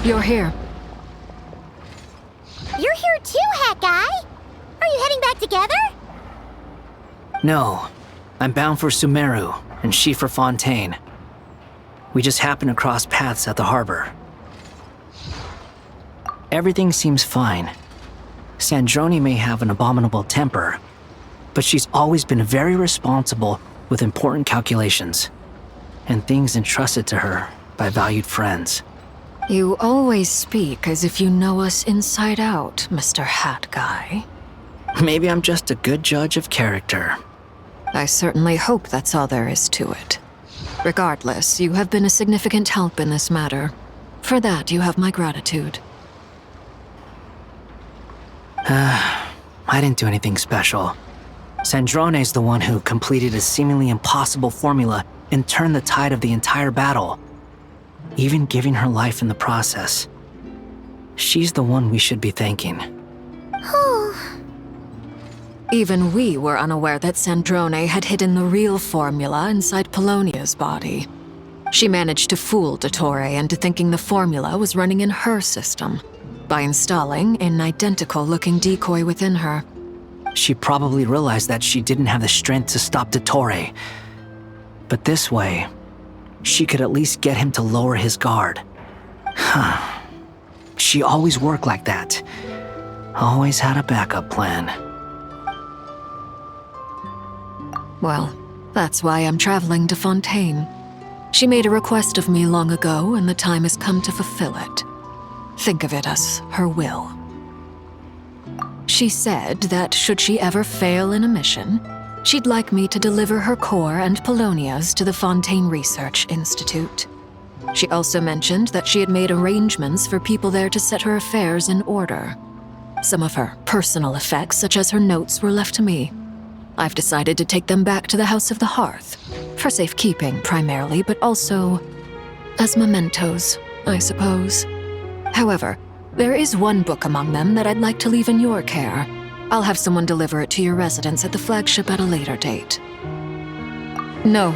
You're here. You're here too, Hat Guy! Are you heading back together? No. I'm bound for Sumeru, and she for Fontaine. We just happened to cross paths at the harbor. Everything seems fine. Sandrone may have an abominable temper, but she's always been very responsible with important calculations, and things entrusted to her by valued friends. You always speak as if you know us inside out, Mr. Hat Guy. Maybe I'm just a good judge of character. I certainly hope that's all there is to it. Regardless, you have been a significant help in this matter. For that, you have my gratitude. I didn't do anything special. Sandrone's the one who completed a seemingly impossible formula and turned the tide of the entire battle, even giving her life in the process. She's the one we should be thanking. Even we were unaware that Sandrone had hidden the real formula inside Pulonia's body. She managed to fool Dottore into thinking the formula was running in her system by installing an identical-looking decoy within her. She probably realized that she didn't have the strength to stop Dottore. But this way, she could at least get him to lower his guard. She always worked like that. Always had a backup plan. Well, that's why I'm traveling to Fontaine. She made a request of me long ago, and the time has come to fulfill it. Think of it as her will. She said that should she ever fail in a mission, she'd like me to deliver her core and Pulonia's to the Fontaine Research Institute. She also mentioned that she had made arrangements for people there to set her affairs in order. Some of her personal effects, such as her notes, were left to me. I've decided to take them back to the House of the Hearth, for safekeeping primarily, but also as mementos, I suppose. However, there is one book among them that I'd like to leave in your care. I'll have someone deliver it to your residence at the flagship at a later date. No,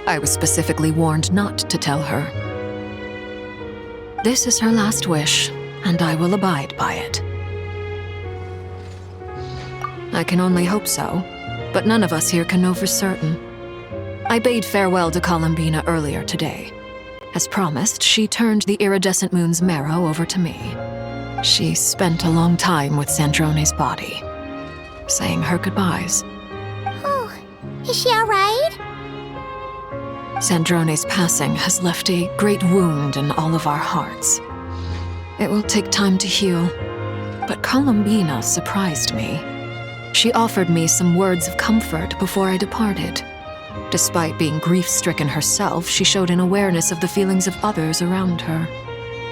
I was specifically warned not to tell her. This is her last wish, and I will abide by it. I can only hope so, but none of us here can know for certain. I bade farewell to Columbina earlier today. As promised, she turned the iridescent moon's marrow over to me. She spent a long time with Sandrone's body, saying her goodbyes. Oh, is she all right? Sandrone's passing has left a great wound in all of our hearts. It will take time to heal, but Columbina surprised me. She offered me some words of comfort before I departed. Despite being grief-stricken herself, she showed an awareness of the feelings of others around her.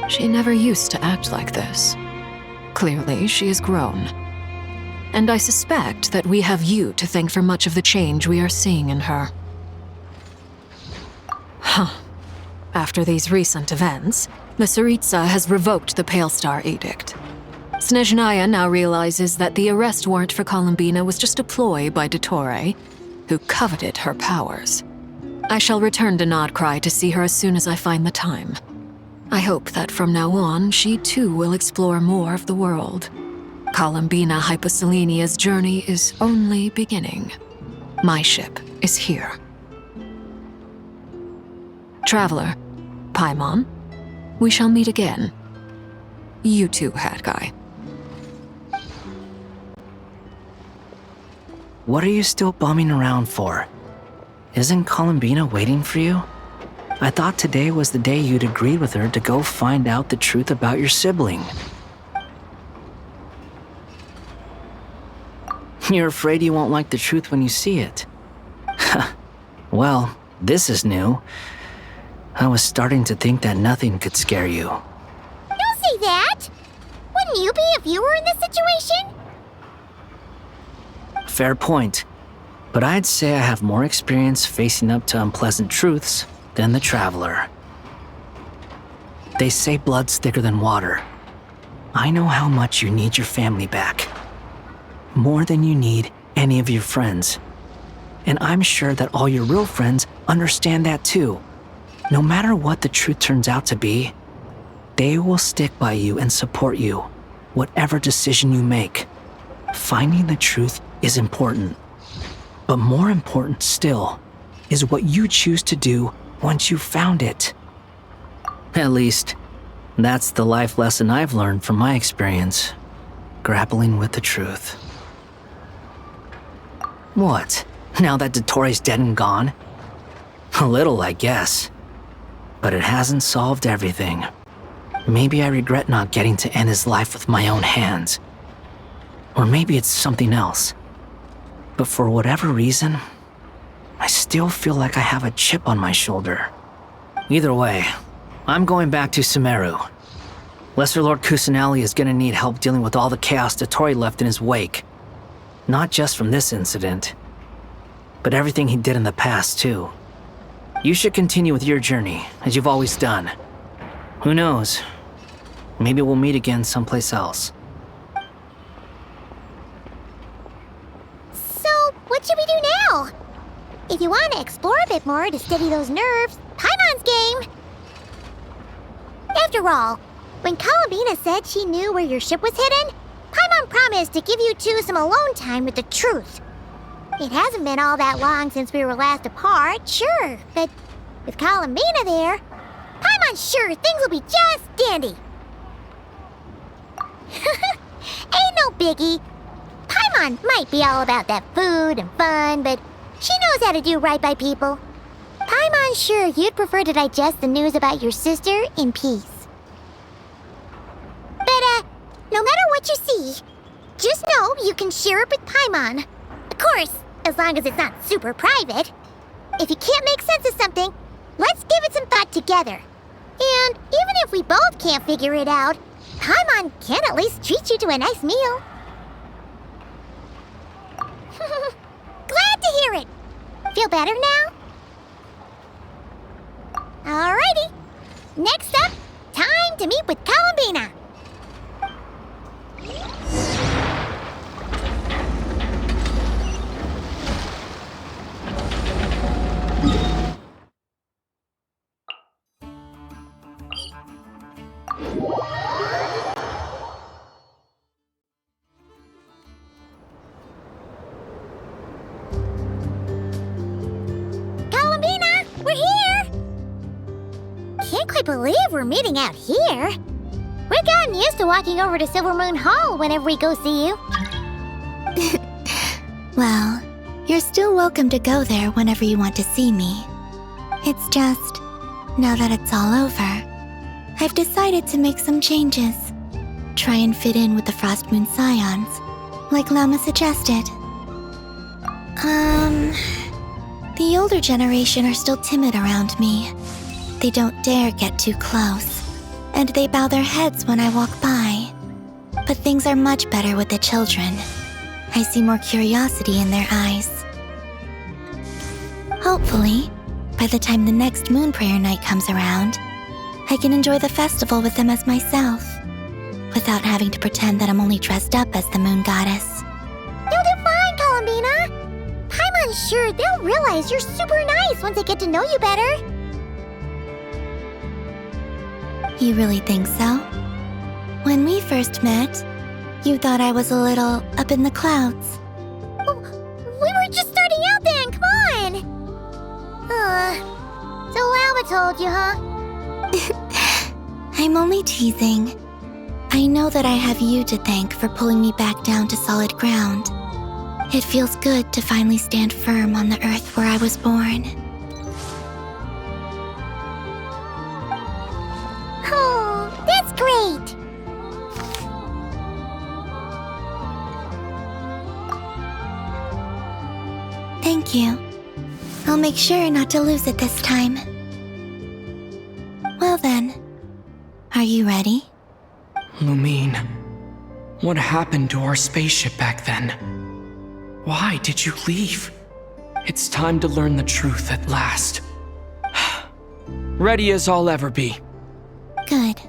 She never used to act like this. Clearly, she has grown. And I suspect that we have you to thank for much of the change we are seeing in her. After these recent events, the Tsaritsa has revoked the Pale Star Edict. Snezhnaya now realizes that the arrest warrant for Columbina was just a ploy by Dottore, who coveted her powers. I shall return to Nod-Krai to see her as soon as I find the time. I hope that from now on, she too will explore more of the world. Columbina Hyposelenia's journey is only beginning. My ship is here. Traveler, Paimon, we shall meet again. You too, Hat Guy. What are you still bumming around for? Isn't Columbina waiting for you? I thought today was the day you'd agreed with her to go find out the truth about your sibling. You're afraid you won't like the truth when you see it. Well, this is new. I was starting to think that nothing could scare you. Don't say that! Wouldn't Wouldn't you be if you were in this situation? Fair point. But I'd say I have more experience facing up to unpleasant truths than the Traveler. They say blood's thicker than water. I know how much you need your family back. More than you need any of your friends. And I'm sure that all your real friends understand that too. No matter what the truth turns out to be, they will stick by you and support you, whatever decision you make. Finding the truth is important. But more important still is what you choose to do once you've found it. At least, that's the life lesson I've learned from my experience, grappling with the truth. What? Now that Dottore's dead and gone? A little, I guess. But it hasn't solved everything. Maybe I regret not getting to end his life with my own hands. Or maybe it's something else. But for whatever reason, I still feel like I have a chip on my shoulder. Either way, I'm going back to Sumeru. Lesser Lord Kusanali is gonna need help dealing with all the chaos Dottore left in his wake. Not just from this incident, but everything he did in the past, too. You should continue with your journey, as you've always done. Who knows? Maybe we'll meet again someplace else. So, what should we do now? If you want to explore a bit more to steady those nerves, Paimon's game! After all, when Columbina said she knew where your ship was hidden, Paimon promised to give you two some alone time with the truth. It hasn't been all that long since we were last apart, sure, but with Columbina there, Paimon's sure things will be just dandy. Ain't no biggie. Paimon might be all about that food and fun, but she knows how to do right by people. Paimon's sure you'd prefer to digest the news about your sister in peace. But, no matter what you see, just know you can share it with Paimon. Of course, as long as it's not super private. If you can't make sense of something, let's give it some thought together. And even if we both can't figure it out, Paimon can at least treat you to a nice meal. Glad to hear it. Feel better now? Alrighty. Next up, time to meet with Columbina. Columbina, we're here! Can't quite believe we're meeting out here. We've gotten used to walking over to Silvermoon Hall whenever we go see you. Well, you're still welcome to go there whenever you want to see me. It's just, now that it's all over, I've decided to make some changes. Try and fit in with the Frostmoon Scions, like Lama suggested. The older generation are still timid around me. They don't dare get too close, and they bow their heads when I walk by. But things are much better with the children. I see more curiosity in their eyes. Hopefully, by the time the next Moon Prayer Night comes around, I can enjoy the festival with them as myself, without having to pretend that I'm only dressed up as the Moon Goddess. You'll do fine, Columbina. Paimon's sure they'll realize you're super nice once they get to know you better. You really think so? When we first met, you thought I was a little up in the clouds. We were just starting out then, come on! So Lama told you, huh? I'm only teasing. I know that I have you to thank for pulling me back down to solid ground. It feels good to finally stand firm on the earth where I was born. Oh, that's great! Thank you. I'll make sure not to lose it this time. Well then, are you ready? Lumine, What happened to our spaceship back then? Why did you leave? It's time to learn the truth at last. Ready as I'll ever be. Good.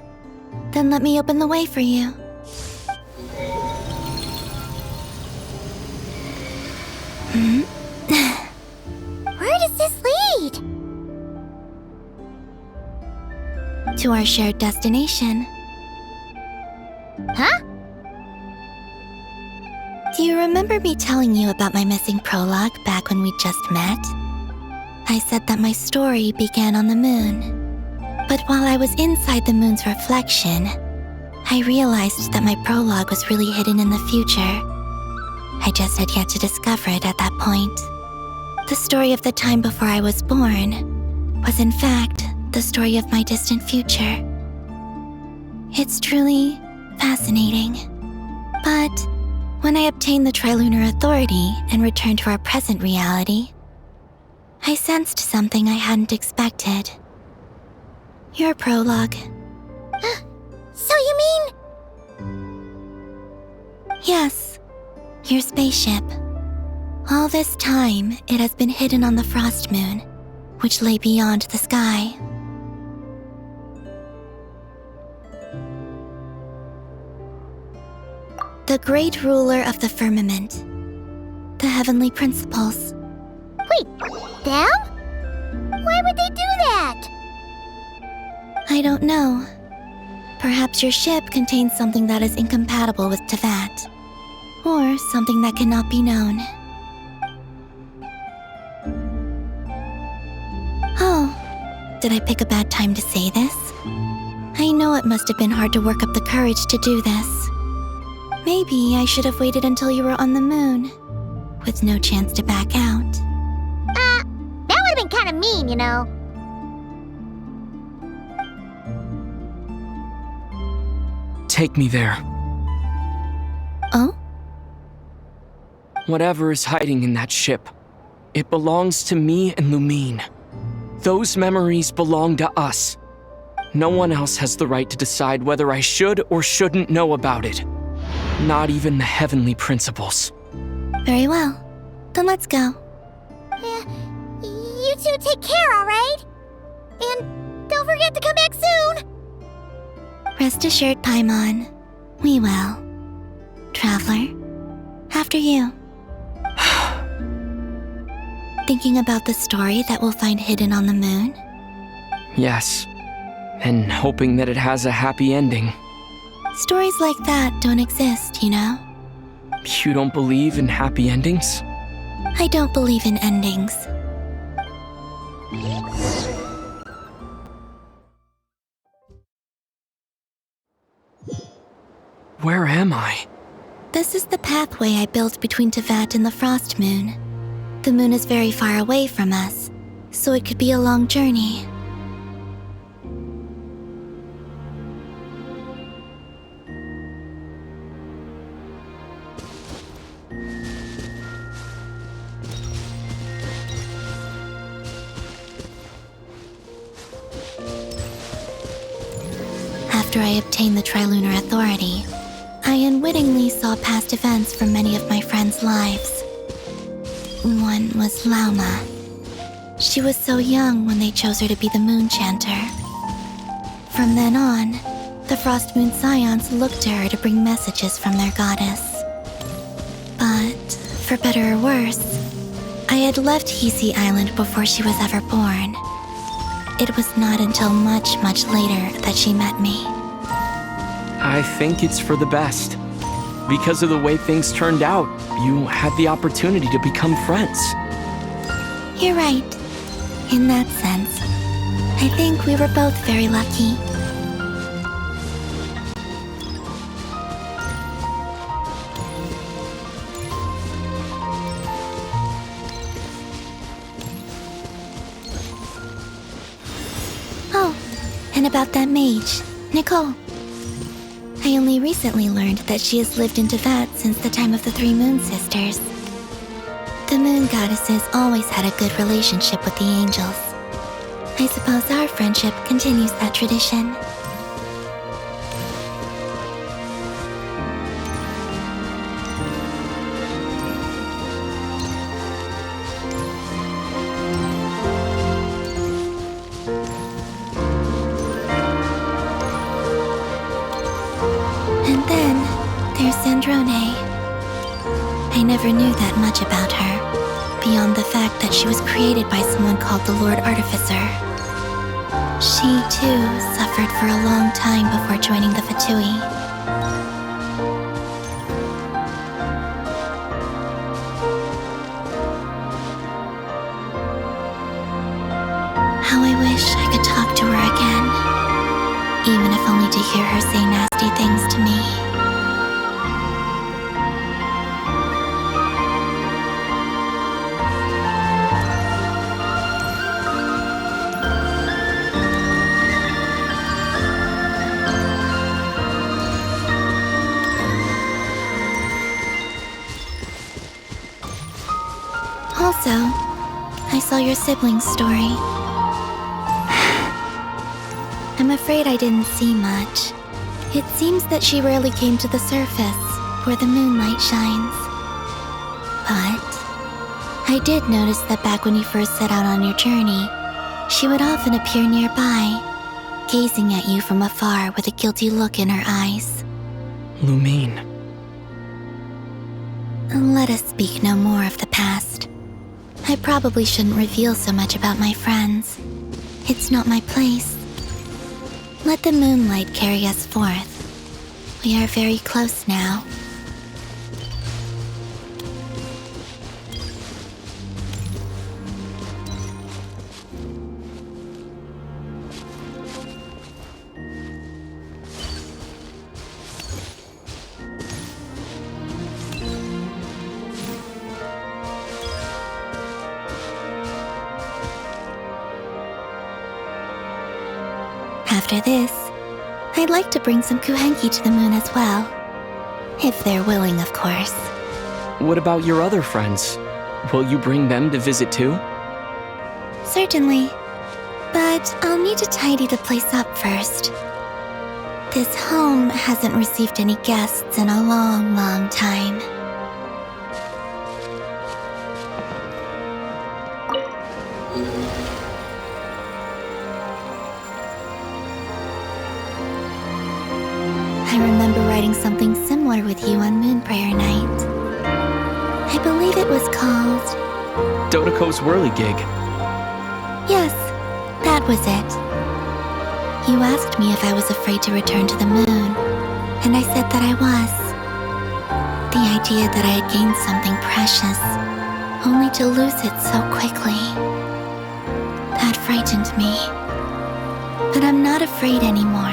Then let me open the way for you. Where does this lead? To our shared destination. Huh? Do you remember me telling you about my missing prologue back when we just met? I said that my story began on the moon. But while I was inside the moon's reflection, I realized that my prologue was really hidden in the future. I just had yet to discover it at that point. The story of the time before I was born was in fact the story of my distant future. It's truly fascinating. But when I obtained the Trilunar Authority and returned to our present reality, I sensed something I hadn't expected. Your prologue. So you mean... Yes, your spaceship. All this time, it has been hidden on the Frostmoon, which lay beyond the sky. The great ruler of the firmament. The heavenly principles. Wait, them? Why would they do that? I don't know. Perhaps your ship contains something that is incompatible with Teyvat. Or something that cannot be known. Oh, did I pick a bad time to say this? I know it must have been hard to work up the courage to do this. Maybe I should have waited until you were on the moon, with no chance to back out. That would've been kinda mean, you know. Take me there. Oh? Whatever is hiding in that ship, it belongs to me and Lumine. Those memories belong to us. No one else has the right to decide whether I should or shouldn't know about it. Not even the heavenly principles. Very well. Then let's go. Yeah, you two take care, alright? And don't forget to come back soon! Rest assured, Paimon. We will. Traveler, after you. Thinking about the story that we'll find hidden on the moon? Yes, and hoping that it has a happy ending. Stories like that don't exist, you know? You don't believe in happy endings? I don't believe in endings. Where am I? This is the pathway I built between Teyvat and the Frostmoon. The moon is very far away from us, so it could be a long journey. After I obtained the Trilunar Authority, I unwittingly saw past events from many of my friends' lives. One was Lauma. She was so young when they chose her to be the Moon Chanter. From then on, the Frostmoon Scions looked to her to bring messages from their goddess. But, for better or worse, I had left Hiisi Island before she was ever born. It was not until much, much later that she met me. I think it's for the best. Because of the way things turned out, you had the opportunity to become friends. You're right. In that sense, I think we were both very lucky. Oh, and about that mage, Nicole. I only recently learned that she has lived in Teyvat since the time of the Three Moon Sisters. The Moon Goddesses always had a good relationship with the angels. I suppose our friendship continues that tradition. And then there's Sandrone. I never knew that much about her, beyond the fact that she was created by someone called the Lord Artificer. She, too, suffered for a long time before joining the Fatui. How I wish I could talk to her again, even if only to hear her say nasty things to me. Also, I saw your sibling's story. I'm afraid I didn't see much. It seems that she rarely came to the surface, where the moonlight shines. But I did notice that back when you first set out on your journey, she would often appear nearby, gazing at you from afar with a guilty look in her eyes. Lumine. Let us speak no more of the past. I probably shouldn't reveal so much about my friends. It's not my place. Let the moonlight carry us forth. We are very close now. After this, I'd like to bring some kuhenki to the moon as well. If they're willing, of course. What about your other friends? Will you bring them to visit too? Certainly. But I'll need to tidy the place up first. This home hasn't received any guests in a long, long time. I remember writing something similar with you on Moon Prayer Night. I believe it was called... Dodoko's Whirligig. Yes, that was it. You asked me if I was afraid to return to the moon, and I said that I was. The idea that I had gained something precious, only to lose it so quickly. That frightened me. But I'm not afraid anymore.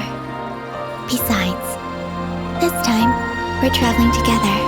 Besides, this time, we're traveling together.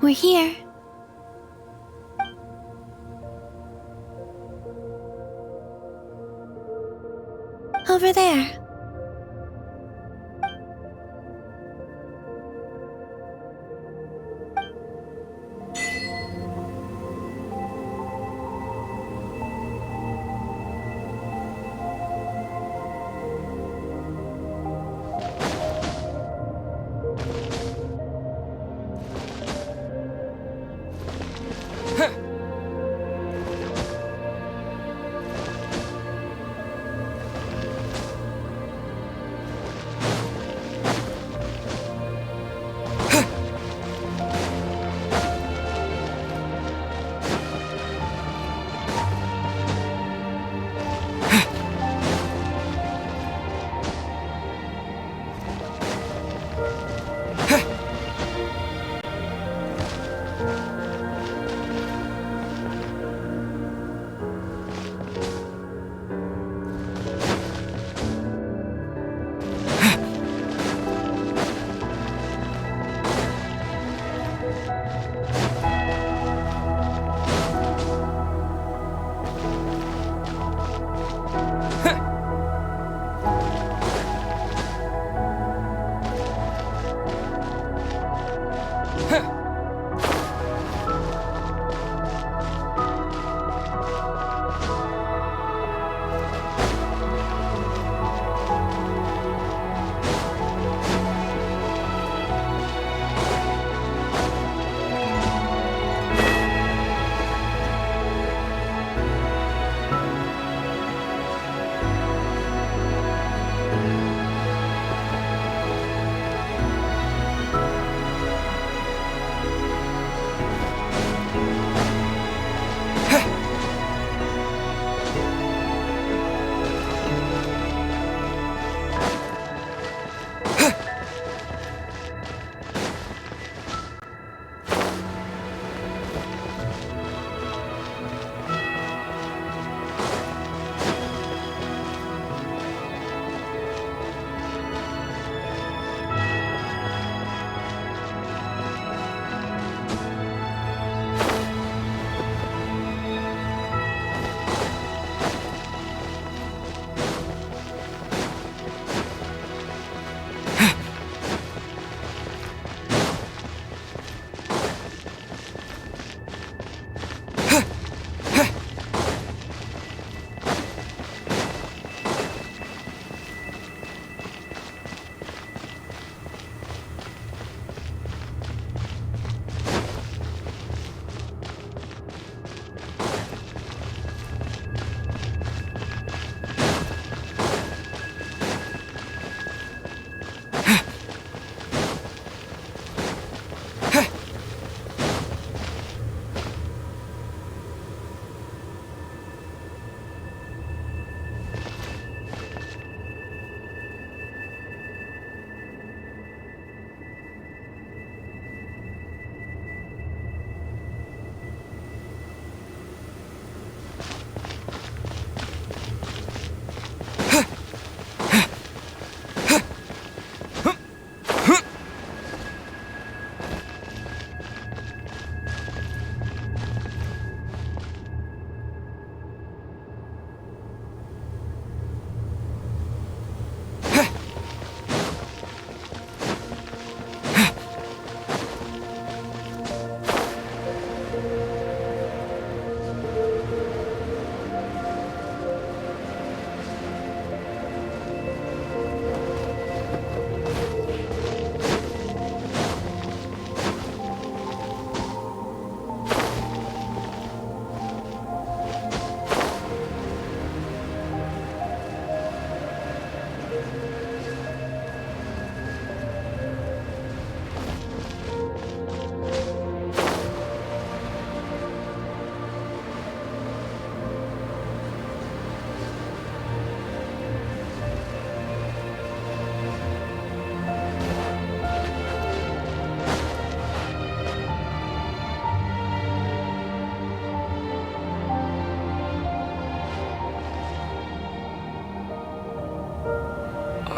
We're here. Over there.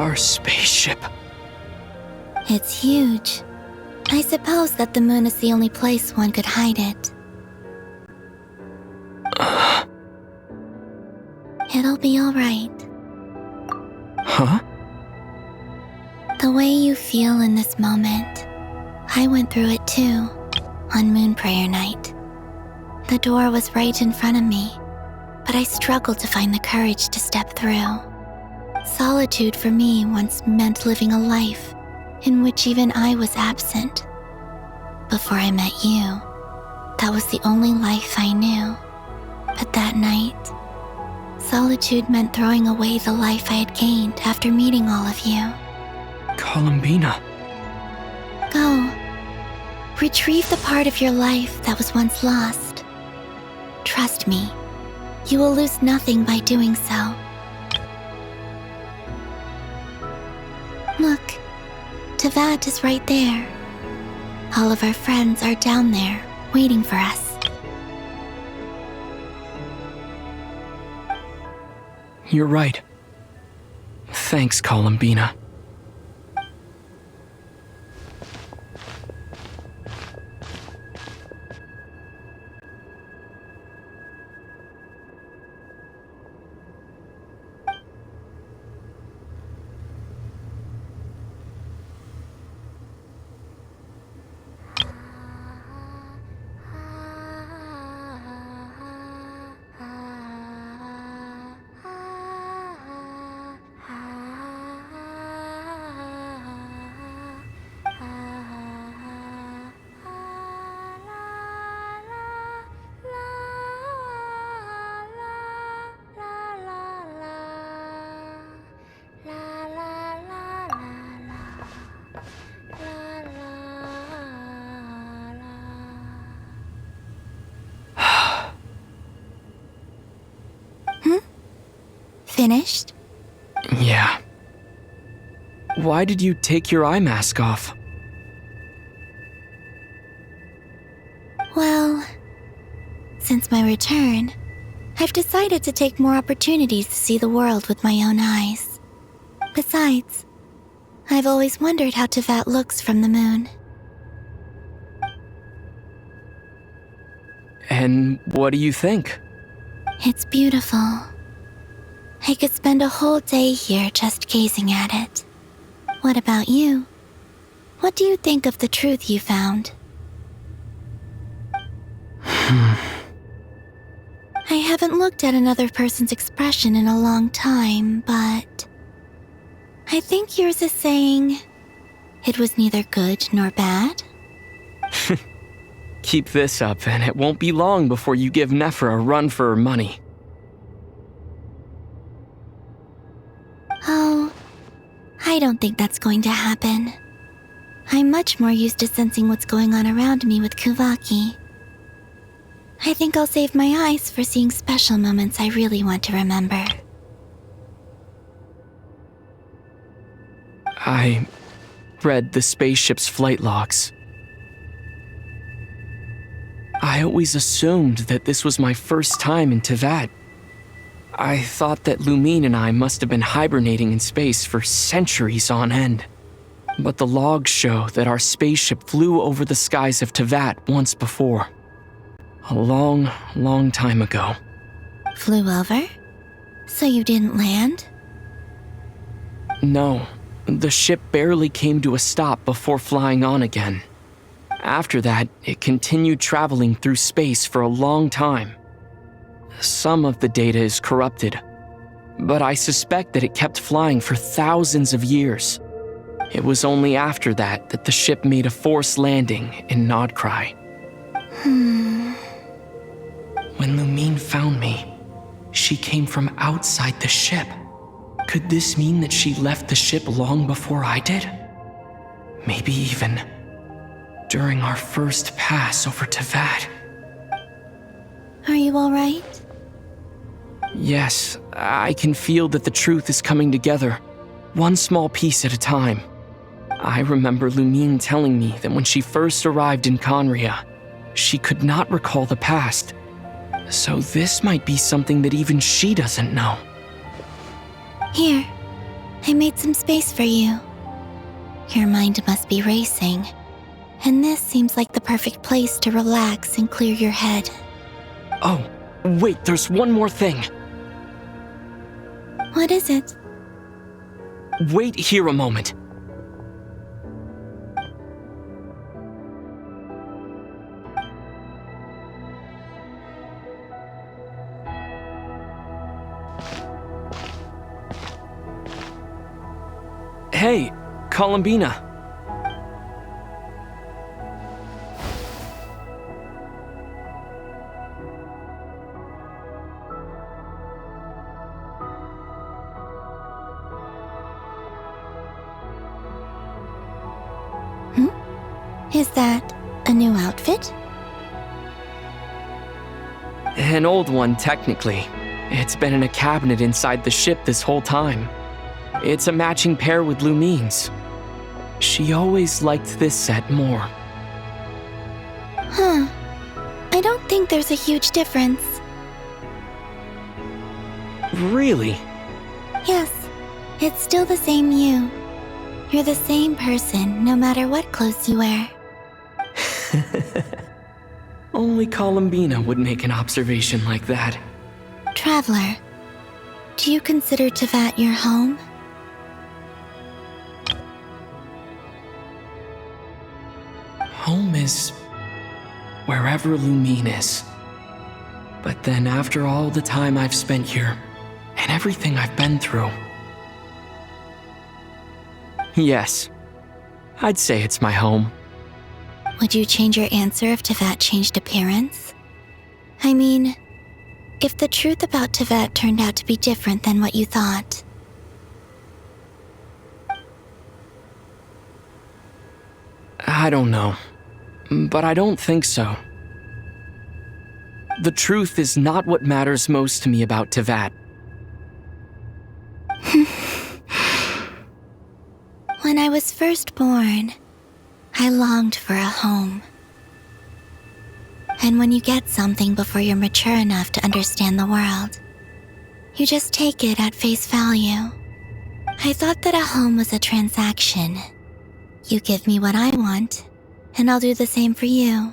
Our spaceship. It's huge. I suppose that the moon is the only place one could hide it. It'll be alright. Huh? The way you feel in this moment, I went through it too, on Moon Prayer Night. The door was right in front of me, but I struggled to find the courage to step through. Solitude for me once meant living a life in which even I was absent. Before I met you, that was the only life I knew. But that night, solitude meant throwing away the life I had gained after meeting all of you. Columbina. Go. Retrieve the part of your life that was once lost. Trust me, you will lose nothing by doing so. Look, Teyvat is right there. All of our friends are down there, waiting for us. You're right. Thanks, Columbina. Finished? Yeah. Why did you take your eye mask off? Well, since my return, I've decided to take more opportunities to see the world with my own eyes. Besides, I've always wondered how Teyvat looks from the moon. And what do you think? It's beautiful. I could spend a whole day here just gazing at it. What about you? What do you think of the truth you found? I haven't looked at another person's expression in a long time, but I think yours is saying it was neither good nor bad. Keep this up, and it won't be long before you give Nephra a run for her money. Oh, I don't think that's going to happen. I'm much more used to sensing what's going on around me with Kuvaki. I think I'll save my eyes for seeing special moments I really want to remember. I read the spaceship's flight logs. I always assumed that this was my first time in Teyvat. I thought that Lumine and I must have been hibernating in space for centuries on end. But the logs show that our spaceship flew over the skies of Teyvat once before. A long, long time ago. Flew over? So you didn't land? No, the ship barely came to a stop before flying on again. After that, it continued traveling through space for a long time. Some of the data is corrupted, but I suspect that it kept flying for thousands of years. It was only after that that the ship made a forced landing in Nod-Krai. When Lumine found me, she came from outside the ship. Could this mean that she left the ship long before I did? Maybe even during our first pass over Teyvat. Are you alright? Yes, I can feel that the truth is coming together, one small piece at a time. I remember Lumine telling me that when she first arrived in Conria, she could not recall the past. So this might be something that even she doesn't know. Here, I made some space for you. Your mind must be racing, and this seems like the perfect place to relax and clear your head. Oh, wait, there's one more thing. What is it? Wait here a moment. Hey, Columbina. Is that a new outfit? An old one, technically. It's been in a cabinet inside the ship this whole time. It's a matching pair with Lumine's. She always liked this set more. Huh. I don't think there's a huge difference. Really? Yes, it's still the same you. You're the same person, no matter what clothes you wear. Only Columbina would make an observation like that. Traveler, do you consider Teyvat your home? Home is wherever Lumine is. But then after all the time I've spent here, and everything I've been through... Yes, I'd say it's my home. Would you change your answer if Teyvat changed appearance? I mean, if the truth about Teyvat turned out to be different than what you thought. I don't know, but I don't think so. The truth is not what matters most to me about Teyvat. When I was first born, I longed for a home. And when you get something before you're mature enough to understand the world, you just take it at face value. I thought that a home was a transaction. You give me what I want, and I'll do the same for you.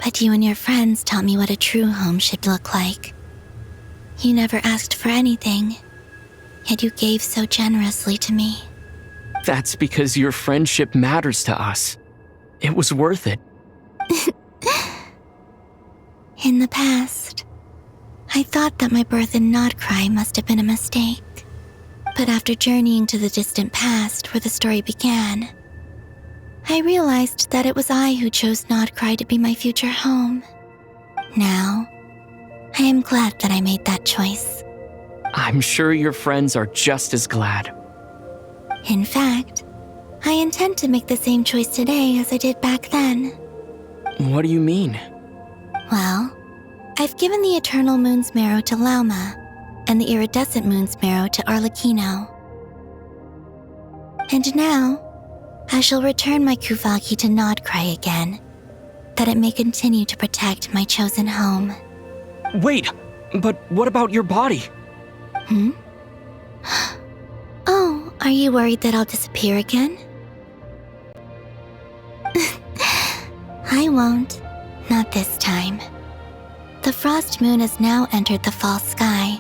But you and your friends taught me what a true home should look like. You never asked for anything, yet you gave so generously to me. That's because your friendship matters to us. It was worth it. In the past, I thought that my birth in Nod-Krai must have been a mistake. But after journeying to the distant past where the story began, I realized that it was I who chose Nod-Krai to be my future home. Now, I am glad that I made that choice. I'm sure your friends are just as glad. In fact, I intend to make the same choice today as I did back then. What do you mean? Well, I've given the Eternal Moon's Marrow to Lauma, and the Iridescent Moon's Marrow to Arlecchino. And now, I shall return my Kuvagi to Nod-Krai again, that it may continue to protect my chosen home. Wait, but what about your body? Oh, are you worried that I'll disappear again? I won't. Not this time. The Frost Moon has now entered the fall sky,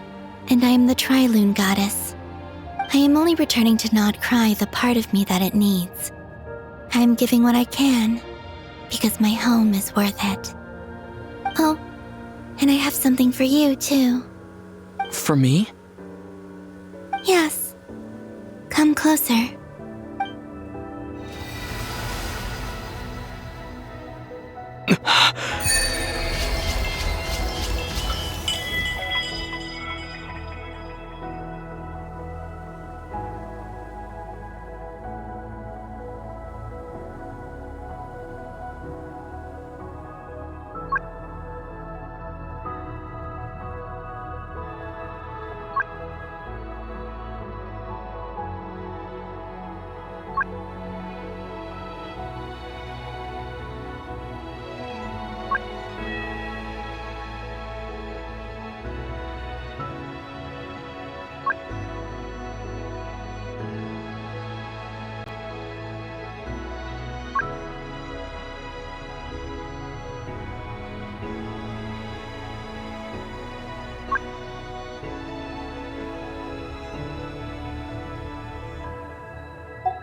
and I am the Tri-Lune goddess. I am only returning to Nod-Krai the part of me that it needs. I am giving what I can, because my home is worth it. Oh, and I have something for you, too. For me? Yes. Come closer.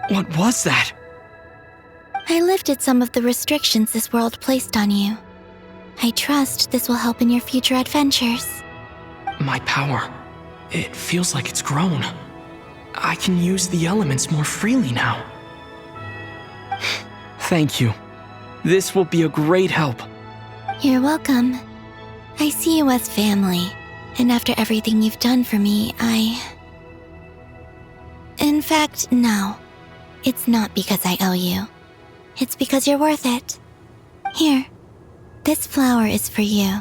What was that? I lifted some of the restrictions this world placed on you. I trust this will help in your future adventures. My power. It feels like it's grown. I can use the elements more freely now. Thank you. This will be a great help. You're welcome. I see you as family, and after everything you've done for me, In fact, no. It's not because I owe you. It's because you're worth it. Here, this flower is for you.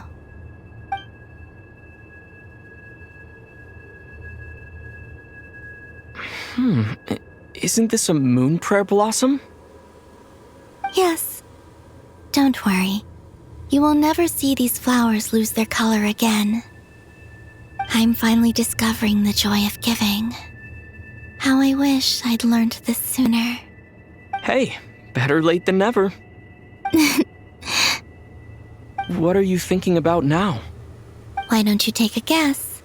Isn't this a moon prayer blossom? Yes. Don't worry. You will never see these flowers lose their color again. I'm finally discovering the joy of giving. How I wish I'd learned this sooner. Hey, better late than never. What are you thinking about now? Why don't you take a guess?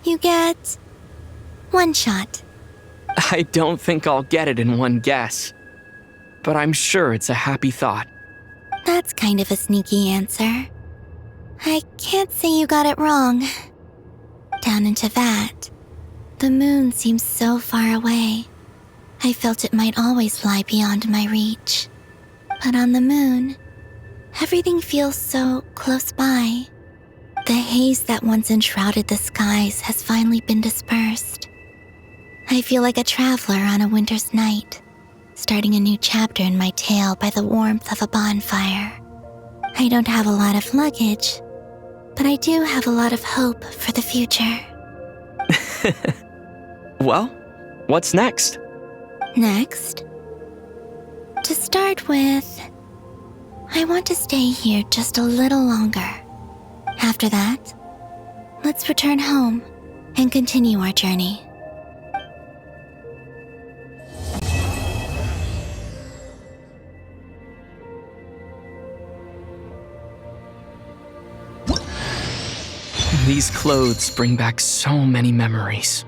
You get 1 shot. I don't think I'll get it in one guess. But I'm sure it's a happy thought. That's kind of a sneaky answer. I can't say you got it wrong. Down in Teyvat, the moon seems so far away. I felt it might always lie beyond my reach. But on the moon, everything feels so close by. The haze that once enshrouded the skies has finally been dispersed. I feel like a traveler on a winter's night, starting a new chapter in my tale by the warmth of a bonfire. I don't have a lot of luggage, but I do have a lot of hope for the future. Well, what's next? Next? To start with, I want to stay here just a little longer. After that, let's return home and continue our journey. These clothes bring back so many memories.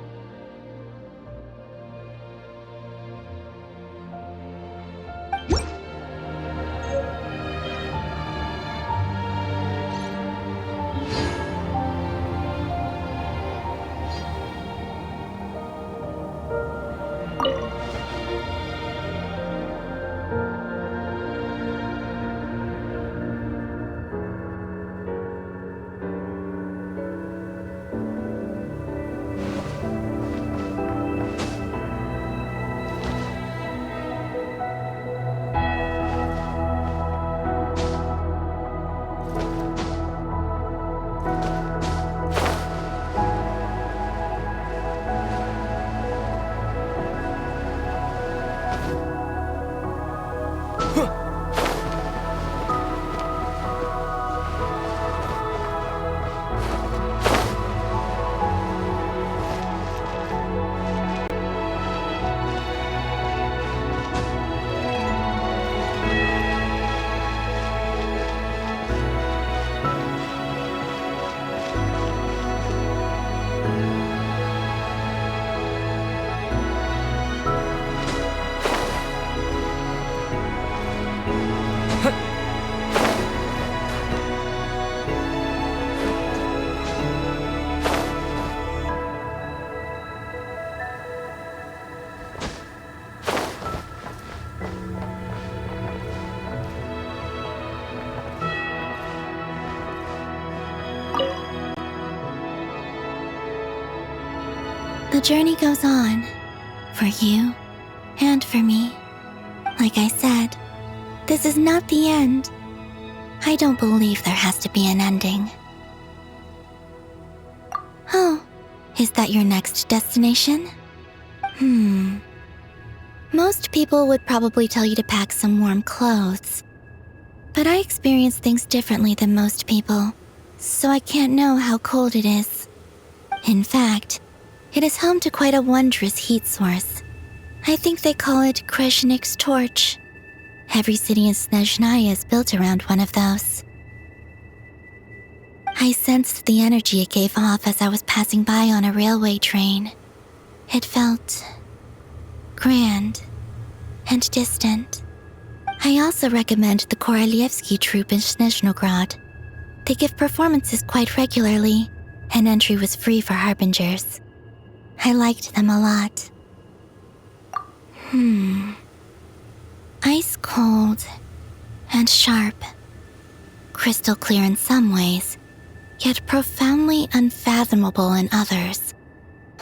The journey goes on, for you and for me. Like I said, this is not the end. I don't believe there has to be an ending. Oh, is that your next destination? Most people would probably tell you to pack some warm clothes. But I experience things differently than most people, so I can't know how cold it is. In fact, it is home to quite a wondrous heat source. I think they call it Kreshnik's torch. Every city in Snezhnaya is built around one of those. I sensed the energy it gave off as I was passing by on a railway train. It felt grand and distant. I also recommend the Korolievsky troupe in Snezhnograd. They give performances quite regularly, and entry was free for harbingers. I liked them a lot. Ice cold and sharp. Crystal clear in some ways, yet profoundly unfathomable in others,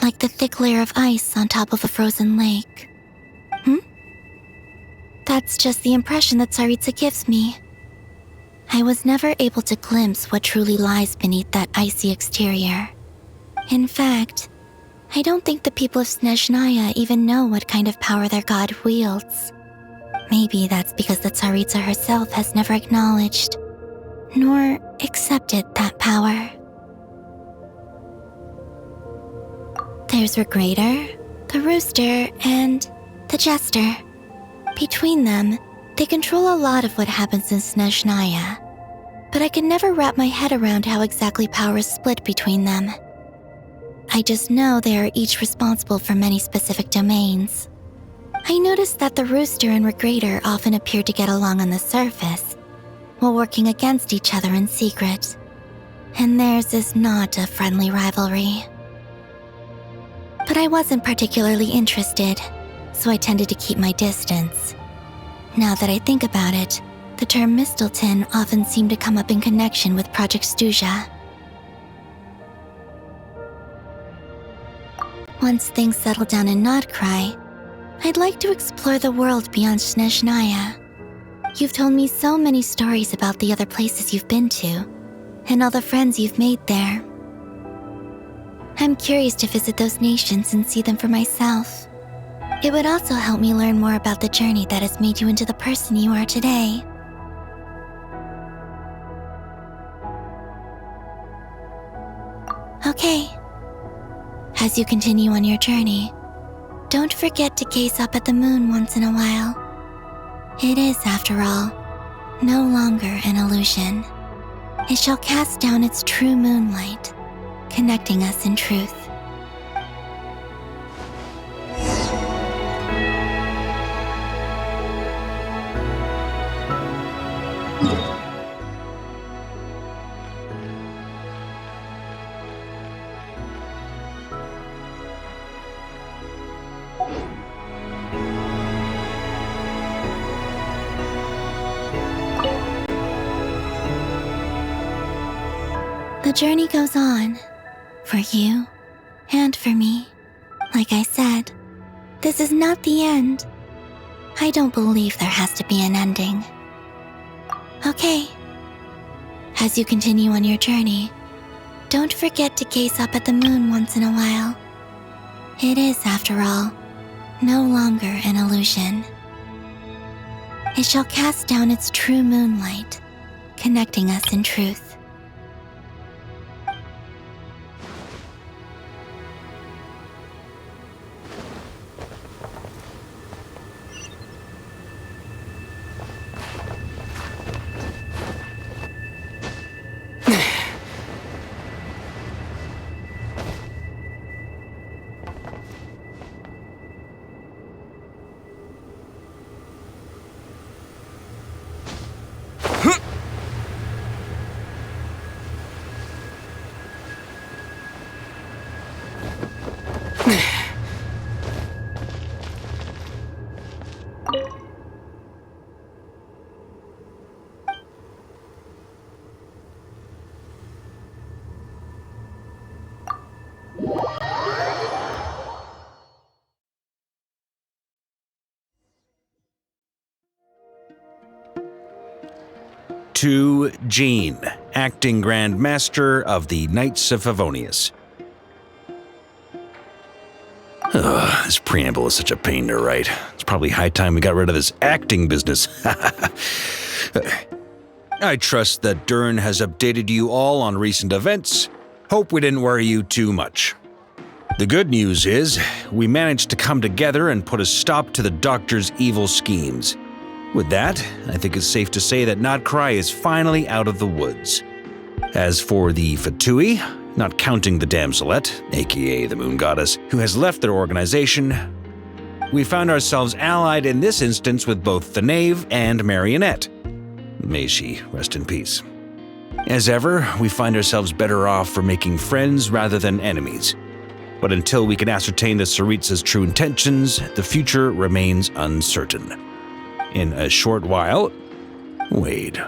like the thick layer of ice on top of a frozen lake. That's just the impression that Tsaritsa gives me. I was never able to glimpse what truly lies beneath that icy exterior. In fact, I don't think the people of Snezhnaya even know what kind of power their god wields. Maybe that's because the Tsaritsa herself has never acknowledged, nor accepted that power. There's Regrator, the Rooster, and the Jester. Between them, they control a lot of what happens in Snezhnaya, but I can never wrap my head around how exactly power is split between them. I just know they are each responsible for many specific domains. I noticed that the Rooster and Regrator often appear to get along on the surface, while working against each other in secret, and theirs is not a friendly rivalry. But I wasn't particularly interested, so I tended to keep my distance. Now that I think about it, the term Mistelton often seemed to come up in connection with Project Stuja. Once things settle down in Nod-Krai, I'd like to explore the world beyond Snezhnaya. You've told me so many stories about the other places you've been to, and all the friends you've made there. I'm curious to visit those nations and see them for myself. It would also help me learn more about the journey that has made you into the person you are today. Okay. As you continue on your journey, don't forget to gaze up at the moon once in a while. It is, after all, no longer an illusion. It shall cast down its true moonlight, connecting us in truth. The journey goes on, for you and for me. Like I said, this is not the end. I don't believe there has to be an ending. Okay. As you continue on your journey, don't forget to gaze up at the moon once in a while. It is, after all, no longer an illusion. It shall cast down its true moonlight, connecting us in truth. To Jean, Acting Grand Master of the Knights of Favonius. This preamble is such a pain to write. It's probably high time we got rid of this acting business. I trust that Dern has updated you all on recent events. Hope we didn't worry you too much. The good news is, we managed to come together and put a stop to the Doctor's evil schemes. With that, I think it's safe to say that Nod-Krai is finally out of the woods. As for the Fatui, not counting the Damselette, aka the Moon Goddess, who has left their organization, we found ourselves allied in this instance with both the Knave and Marionette. May she rest in peace. As ever, we find ourselves better off for making friends rather than enemies. But until we can ascertain the Tsaritsa's true intentions, the future remains uncertain. In a short while... Wait,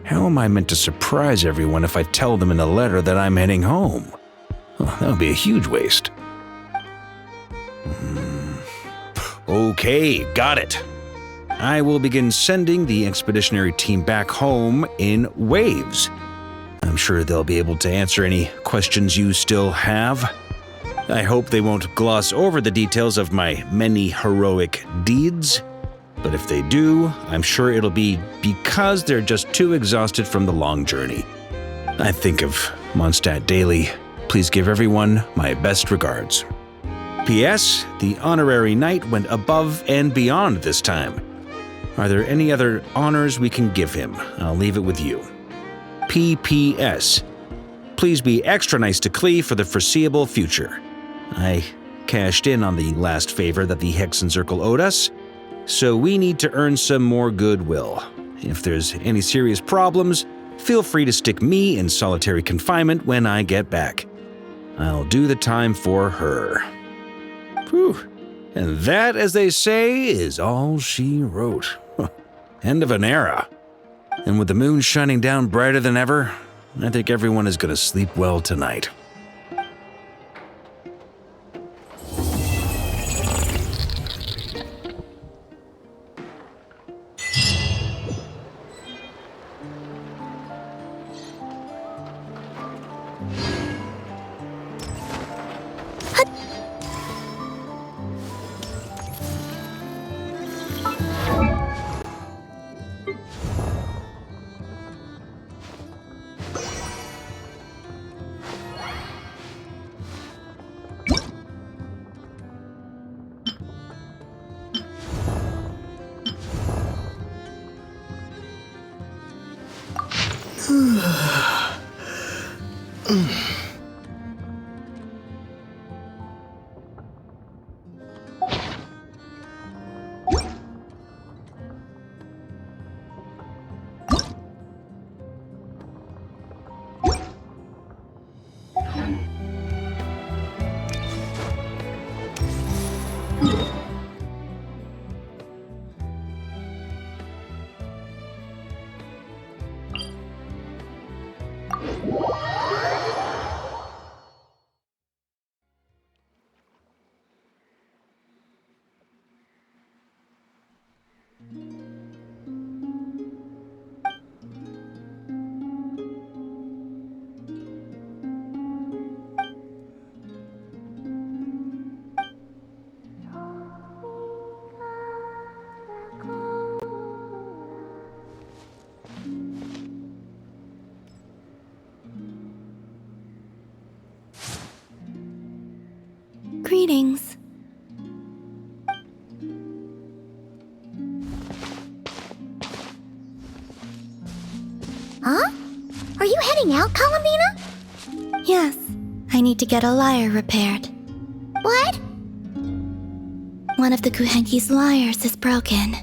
how am I meant to surprise everyone if I tell them in a letter that I'm heading home? Oh, that would be a huge waste. Okay, got it. I will begin sending the expeditionary team back home in waves. I'm sure they'll be able to answer any questions you still have. I hope they won't gloss over the details of my many heroic deeds. But if they do, I'm sure it'll be because they're just too exhausted from the long journey. I think of Mondstadt daily. Please give everyone my best regards. P.S. The honorary knight went above and beyond this time. Are there any other honors we can give him? I'll leave it with you. P.P.S. Please be extra nice to Klee for the foreseeable future. I cashed in on the last favor that the Hexen Circle owed us, so we need to earn some more goodwill. If there's any serious problems, feel free to stick me in solitary confinement when I get back. I'll do the time for her. Whew. And that, as they say, is all she wrote. End of an era. And with the moon shining down brighter than ever, I think everyone is going to sleep well tonight. Greetings. Huh? Are you heading out, Columbina? Yes, I need to get a lyre repaired. What? One of the Kuhenki's lyres is broken.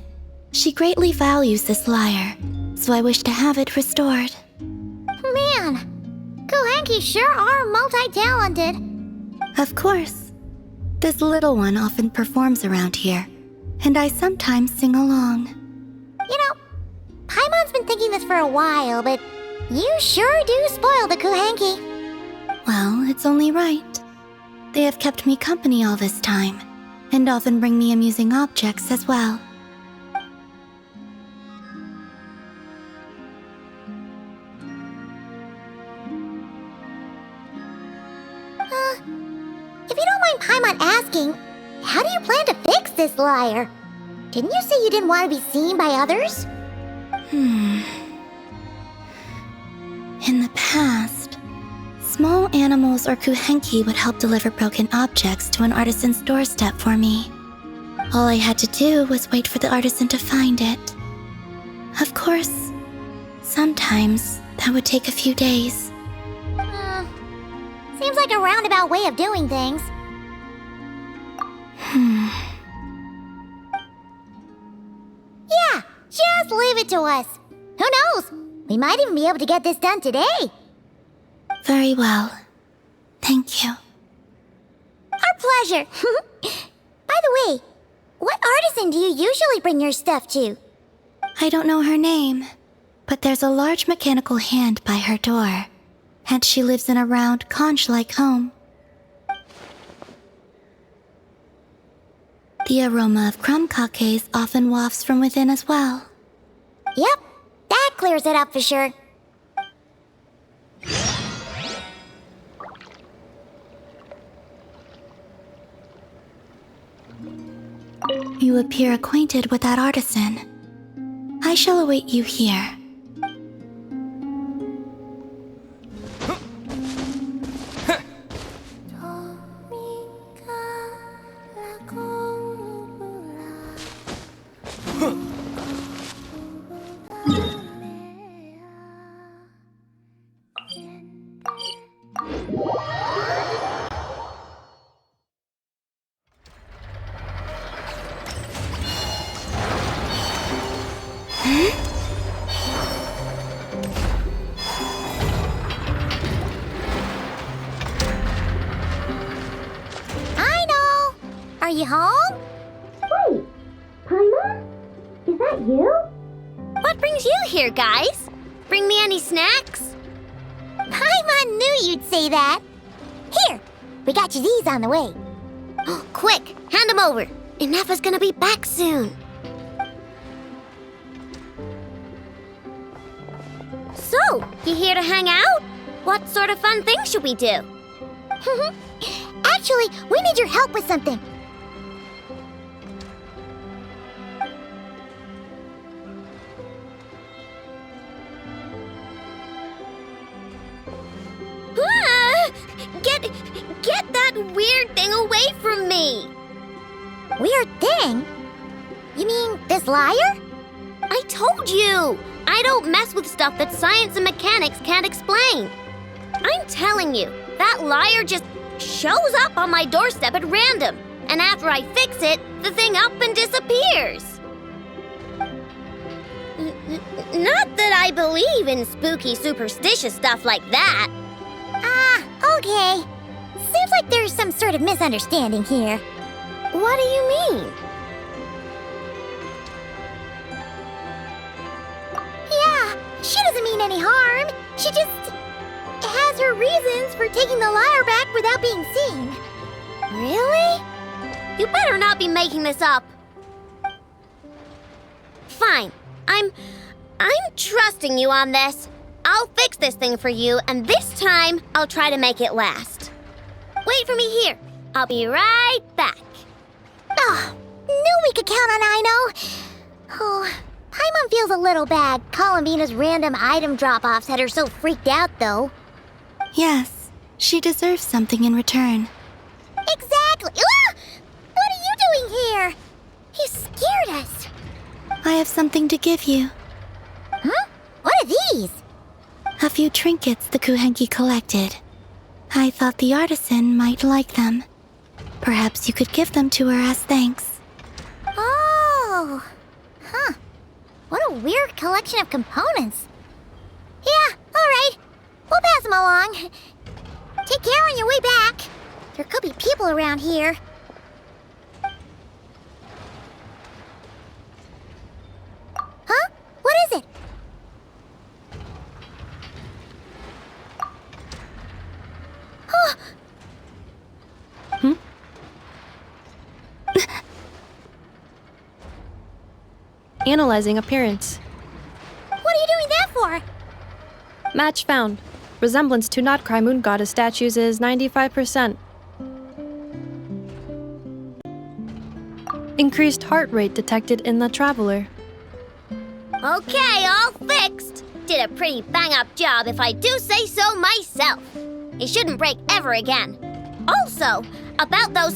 She greatly values this lyre, so I wish to have it restored. Man, Kuhenki sure are multi-talented. Of course. This little one often performs around here, and I sometimes sing along. You know, Paimon's been thinking this for a while, but you sure do spoil the Kuhenki. Well, it's only right. They have kept me company all this time, and often bring me amusing objects as well. If you don't mind Paimon asking, how do you plan to fix this lyre? Didn't you say you didn't want to be seen by others? In the past, small animals or Kuhenki would help deliver broken objects to an artisan's doorstep for me. All I had to do was wait for the artisan to find it. Of course, sometimes that would take a few days. Seems like a roundabout way of doing things. it to us. Who knows? We might even be able to get this done today. Very well. Thank you. Our pleasure. By the way, what artisan do you usually bring your stuff to? I don't know her name, but there's a large mechanical hand by her door, and she lives in a round, conch-like home. The aroma of crumb cakes often wafts from within as well. Yep, that clears it up for sure. You appear acquainted with that artisan. I shall await you here. Are you home? Wait, Paimon? Is that you? What brings you here, guys? Bring me any snacks? Paimon knew you'd say that. Here, we got you these on the way. Oh, quick, hand them over. Inefa's gonna be back soon. So, you here to hang out? What sort of fun things should we do? Actually, we need your help with something. Get that weird thing away from me! Weird thing? You mean this liar? I told you! I don't mess with stuff that science and mechanics can't explain. I'm telling you, that liar just shows up on my doorstep at random, and after I fix it, the thing up and disappears. Not that I believe in spooky, superstitious stuff like that. Ah, okay. Seems like there's some sort of misunderstanding here. What do you mean? Yeah, she doesn't mean any harm. She just has her reasons for taking the lyre back without being seen. Really? You better not be making this up. Fine. I'm trusting you on this. I'll fix this thing for you, and this time I'll try to make it last. Wait for me here. I'll be right back. Oh, knew we could count on Aino. Oh, Paimon feels a little bad. Columbina's random item drop-offs had her so freaked out, though. Yes, she deserves something in return. Exactly. Ah! What are you doing here? You scared us. I have something to give you. Huh? What are these? A few trinkets the Kuhenki collected. I thought the artisan might like them. Perhaps you could give them to her as thanks. Oh. Huh. What a weird collection of components. Yeah, all right. We'll pass them along. Take care on your way back. There could be people around here. Huh? What is it? Oh. Analyzing appearance. What are you doing that for? Match found. Resemblance to Nod-Krai moon goddess statues is 95%. Increased heart rate detected in the Traveler. Okay, all fixed. Did a pretty bang-up job if I do say so myself. It shouldn't break ever again. Also, about those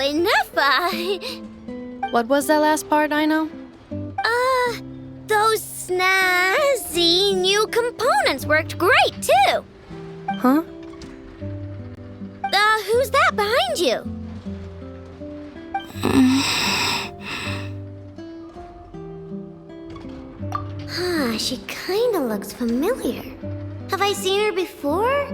Inefa. What was that last part, I know? Those snazzy new components worked great, too. Huh? Who's that behind you? She kinda looks familiar. Have I seen her before?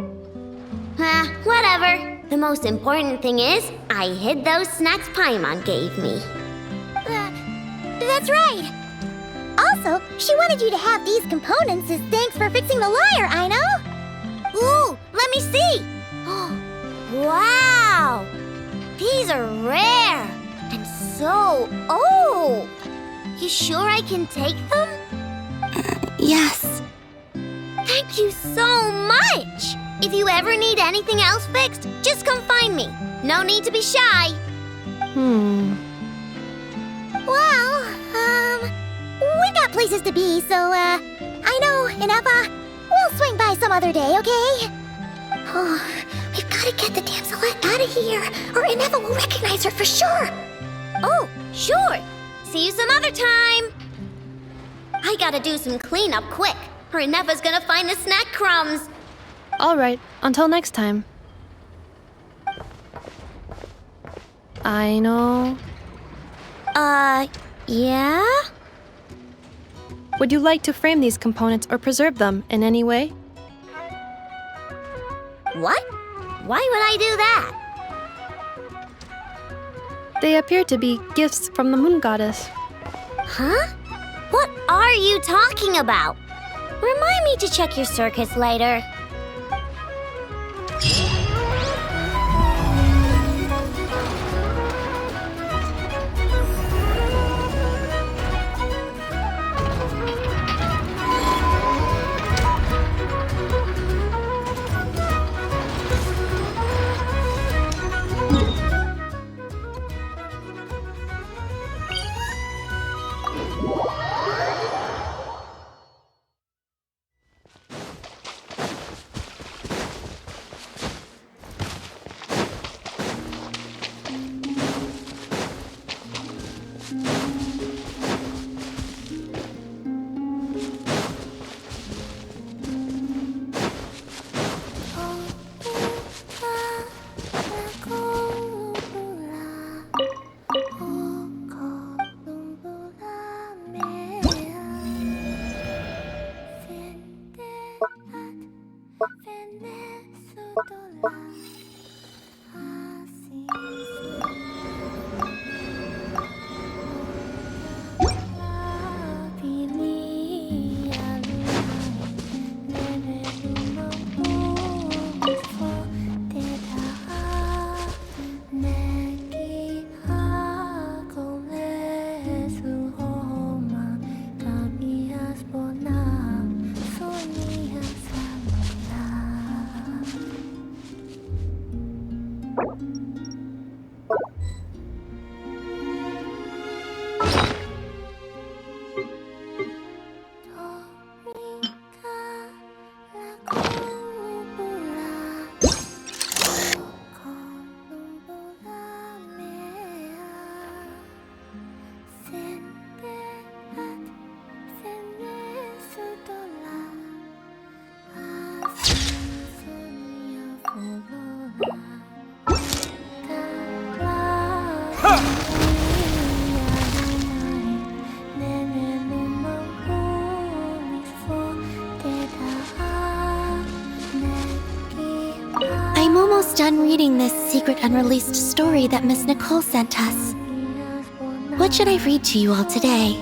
Whatever. The most important thing is, I hid those snacks Paimon gave me. That's right. Also, she wanted you to have these components as thanks for fixing the lyre, I know. Ooh, let me see. Wow! These are rare and so old. You sure I can take them? Yes. Thank you so much! If you ever need anything else fixed, just come find me. No need to be shy. Well, we got places to be, so, I know, Ineppa, we'll swing by some other day, okay? Oh, we've gotta get the damselette out of here, or Ineppa will recognize her for sure. Oh, sure. See you some other time. I gotta do some cleanup quick, or Ineppa's gonna find the snack crumbs. Alright, until next time. I know. Yeah? Would you like to frame these components or preserve them in any way? What? Why would I do that? They appear to be gifts from the moon goddess. Huh? What are you talking about? Remind me to check your circuits later. I'm almost done reading this secret unreleased story that Miss Nicole sent us. What should I read to you all today?